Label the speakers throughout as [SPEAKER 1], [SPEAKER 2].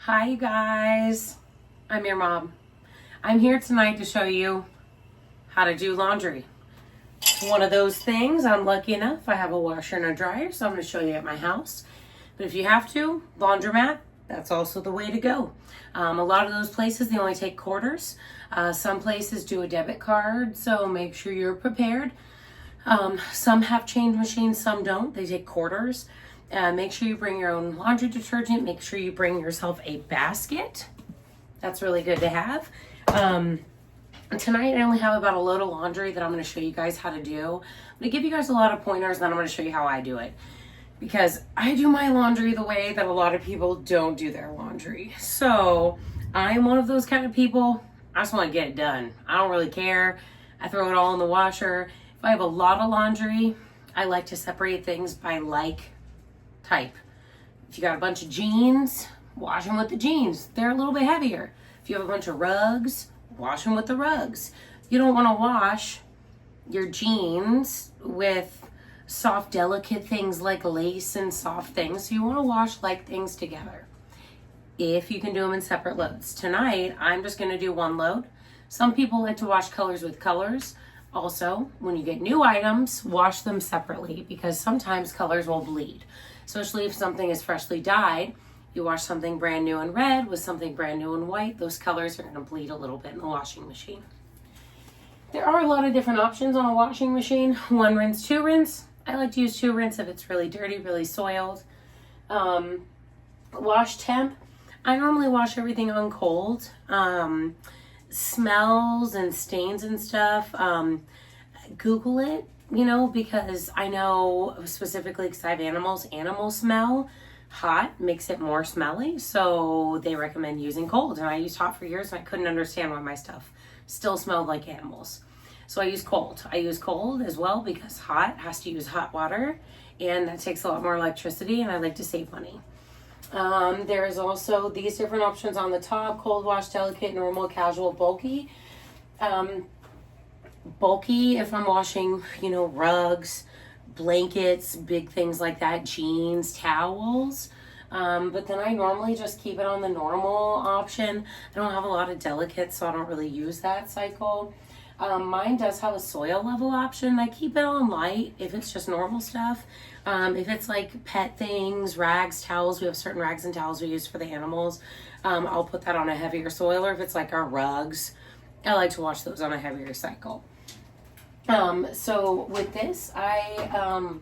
[SPEAKER 1] Hi, you guys. I'm your mom. I'm here tonight to show you how to do laundry. It's one of those things. I'm lucky enough. I have a washer and a dryer, so I'm going to show you at my house. But if you have to, laundromat, that's also the way to go. A lot of those places, they only take quarters. Some places do a debit card, so make sure you're prepared. Some have change machines, some don't. They take quarters. Make sure you bring your own laundry detergent. Make sure you bring yourself a basket. That's really good to have. Tonight I only have about a load of laundry that I'm going to show you guys how to do. I'm going to give you guys a lot of pointers, and then I'm going to show you how I do it. Because I do my laundry the way that a lot of people don't do their laundry. So I'm one of those kind of people. I just want to get it done. I don't really care. I throw it all in the washer. If I have a lot of laundry, I like to separate things by like type. If you got a bunch of jeans, wash them with the jeans. They're a little bit heavier. If you have a bunch of rugs, wash them with the rugs. You don't want to wash your jeans with soft, delicate things like lace and soft things. So you want to wash like things together. If you can do them in separate loads. Tonight, I'm just going to do one load. Some people like to wash colors with colors. Also, when you get new items, wash them separately because sometimes colors will bleed. Especially if something is freshly dyed, you wash something brand new in red with something brand new in white, those colors are going to bleed a little bit in the washing machine. There are a lot of different options on a washing machine. 1 rinse, 2 rinse. I like to use 2 rinse if it's really dirty, really soiled. Wash temp. I normally wash everything on cold. Smells and stains and stuff. Google it. Because I know specifically because I have animal smell. Hot makes it more smelly, so they recommend using cold. And I used hot for years and I couldn't understand why my stuff still smelled like animals. So I use cold. I use cold as well because hot has to use hot water and that takes a lot more electricity and I like to save money. There's also these different options on the top: cold wash, delicate, normal, casual, bulky. Bulky if I'm washing, rugs, blankets, big things like that, jeans, towels. But then I normally just keep it on the normal option. I don't have a lot of delicates, so I don't really use that cycle. Mine does have a soil level option. I keep it on light if it's just normal stuff. If it's like pet things, rags, towels, we have certain rags and towels we use for the animals. I'll put that on a heavier soil, or if it's like our rugs, I like to wash those on a heavier cycle. So with this, mine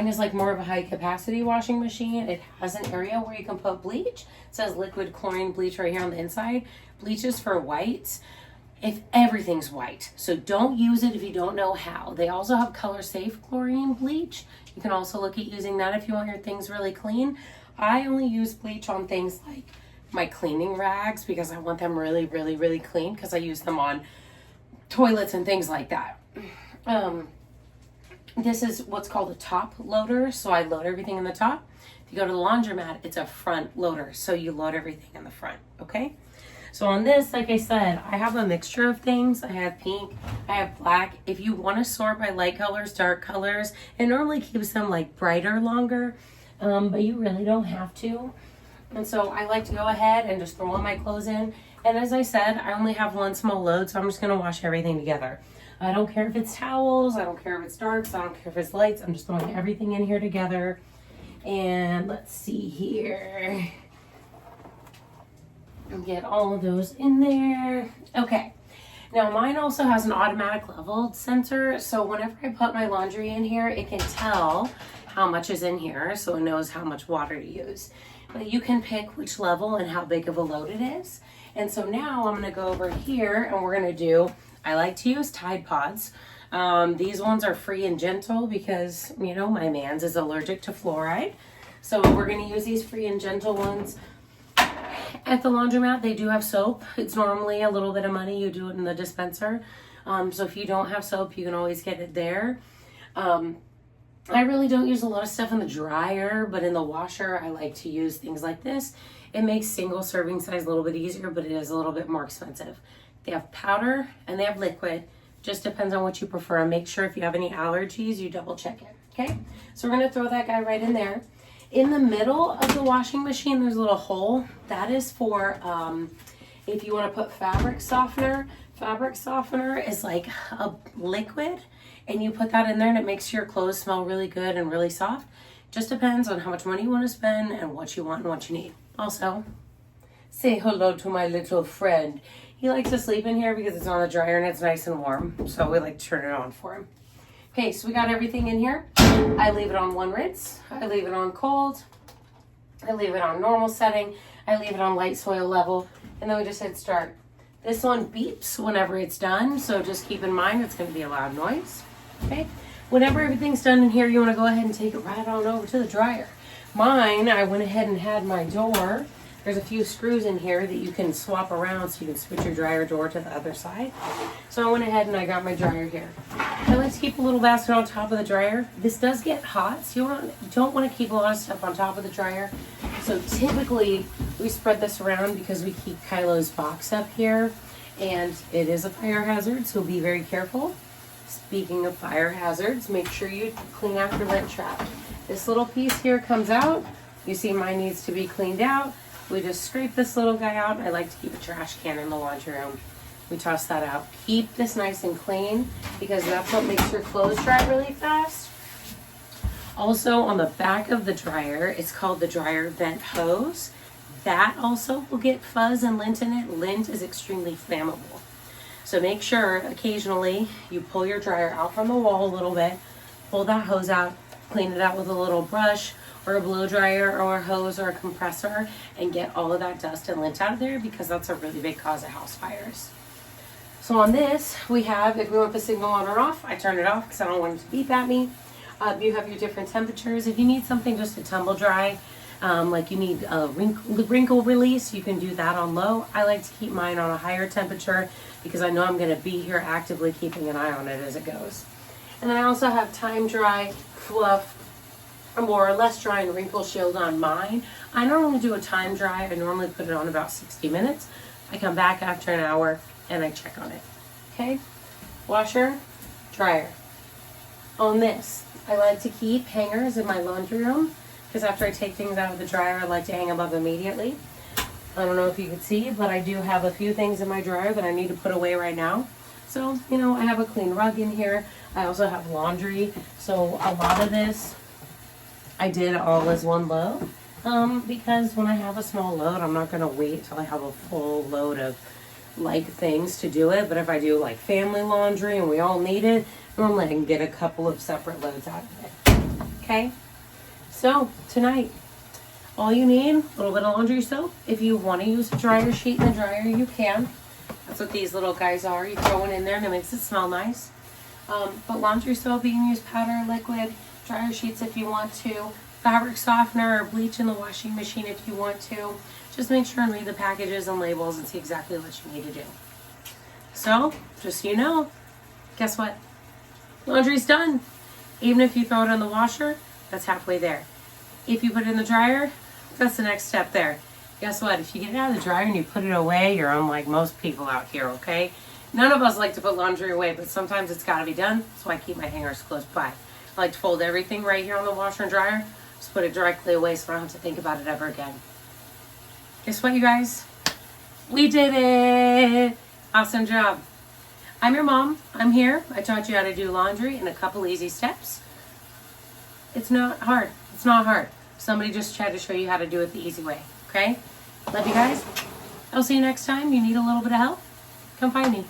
[SPEAKER 1] is like more of a high capacity washing machine. It has an area where you can put bleach. It says liquid chlorine bleach right here on the inside. Bleach is for whites. If everything's white, so don't use it if you don't know how. They also have color safe chlorine bleach. You can also look at using that if you want your things really clean. I only use bleach on things like my cleaning rags because I want them really, really, really clean because I use them on toilets and things like that. This is what's called a top loader, so I load everything in the top. If you go to the laundromat, it's a front loader, so you load everything in the front, okay? So on this, like I said, I have a mixture of things. I have pink, I have black. If you want to sort by light colors, dark colors, it normally keeps them like brighter longer, but you really don't have to. And so I like to go ahead and just throw all my clothes in. And as I said, I only have one small load, so I'm just going to wash everything together. I don't care if it's towels, I don't care if it's darks, I don't care if it's lights. I'm just throwing everything in here together. And let's see here. Get all of those in there. Okay. Now mine also has an automatic level sensor, so whenever I put my laundry in here, it can tell how much is in here, so it knows how much water to use. But you can pick which level and how big of a load it is. And so now I'm going to go over here and we're going to do, I like to use Tide Pods. These ones are free and gentle because, my man's is allergic to fluoride. So we're going to use these free and gentle ones. At the laundromat, they do have soap. It's normally a little bit of money. You do it in the dispenser. So if you don't have soap, you can always get it there. I really don't use a lot of stuff in the dryer, but in the washer, I like to use things like this. It makes single serving size a little bit easier, but it is a little bit more expensive. They have powder and they have liquid. Just depends on what you prefer. And make sure if you have any allergies, you double check it. Okay? So we're going to throw that guy right in there. In the middle of the washing machine, there's a little hole. That is for if you want to put fabric softener. Fabric softener is like a liquid, and you put that in there and it makes your clothes smell really good and really soft. Just depends on how much money you want to spend and what you want and what you need. Also, say hello to my little friend. He likes to sleep in here because it's on the dryer and it's nice and warm. So we like to turn it on for him. Okay, so we got everything in here. I leave it on one rinse. I leave it on cold. I leave it on normal setting. I leave it on light soil level. And then we just hit start. This one beeps whenever it's done. So just keep in mind it's going to be a loud noise. Okay. Whenever everything's done in here, you want to go ahead and take it right on over to the dryer. Mine, I went ahead and had my door. There's a few screws in here that you can swap around so you can switch your dryer door to the other side. So I went ahead and I got my dryer here. I like to keep a little basket on top of the dryer. This does get hot, so you don't want to keep a lot of stuff on top of the dryer. So typically we spread this around because we keep Kylo's box up here, and it is a fire hazard, so be very careful. Speaking of fire hazards, make sure you clean out your lint trap. This little piece here comes out. You see mine needs to be cleaned out. We just scrape this little guy out. I like to keep a trash can in the laundry room. We toss that out. Keep this nice and clean because that's what makes your clothes dry really fast. Also on the back of the dryer, it's called the dryer vent hose. That also will get fuzz and lint in it. Lint is extremely flammable. So make sure occasionally you pull your dryer out from the wall a little bit, pull that hose out, clean it out with a little brush or a blow dryer or a hose or a compressor, and get all of that dust and lint out of there because that's a really big cause of house fires. So on this, we have, if we want the signal on or off, I turn it off because I don't want it to beep at me. You have your different temperatures. If you need something just to tumble dry, like you need a wrinkle release, you can do that on low. I like to keep mine on a higher temperature because I know I'm going to be here actively keeping an eye on it as it goes. And then I also have time dry, fluff, more or less dry and wrinkle shield on mine. I normally do a time dry. I normally put it on about 60 minutes. I come back after an hour and I check on it. Okay? Washer, dryer. On this, I like to keep hangers in my laundry room because after I take things out of the dryer, I like to hang them up immediately. I don't know if you can see, but I do have a few things in my dryer that I need to put away right now. So, you know, I have a clean rug in here. I also have laundry. So a lot of this I did all as one load because when I have a small load, I'm not going to wait till I have a full load of like things to do it. But if I do like family laundry and we all need it, normally I can get a couple of separate loads out of it. Okay? So tonight, all you need, a little bit of laundry soap. If you want to use a dryer sheet in the dryer, you can. That's what these little guys are. You throw it in there and it makes it smell nice. But laundry soap, you can use powder, liquid, dryer sheets if you want to, fabric softener or bleach in the washing machine if you want to. Just make sure and read the packages and labels and see exactly what you need to do. So, just so you know, guess what? Laundry's done. Even if you throw it in the washer, that's halfway there. If you put it in the dryer, that's the next step there. Guess what? If you get it out of the dryer and you put it away, you're unlike most people out here, okay? None of us like to put laundry away, but sometimes it's got to be done. That's why I keep my hangers close by. I like to fold everything right here on the washer and dryer. Just put it directly away so I don't have to think about it ever again. Guess what, you guys? We did it! Awesome job. I'm your mom. I'm here. I taught you how to do laundry in a couple easy steps. It's not hard. It's not hard. Somebody just tried to show you how to do it the easy way. Okay? Love you guys. I'll see you next time. You need a little bit of help? Come find me.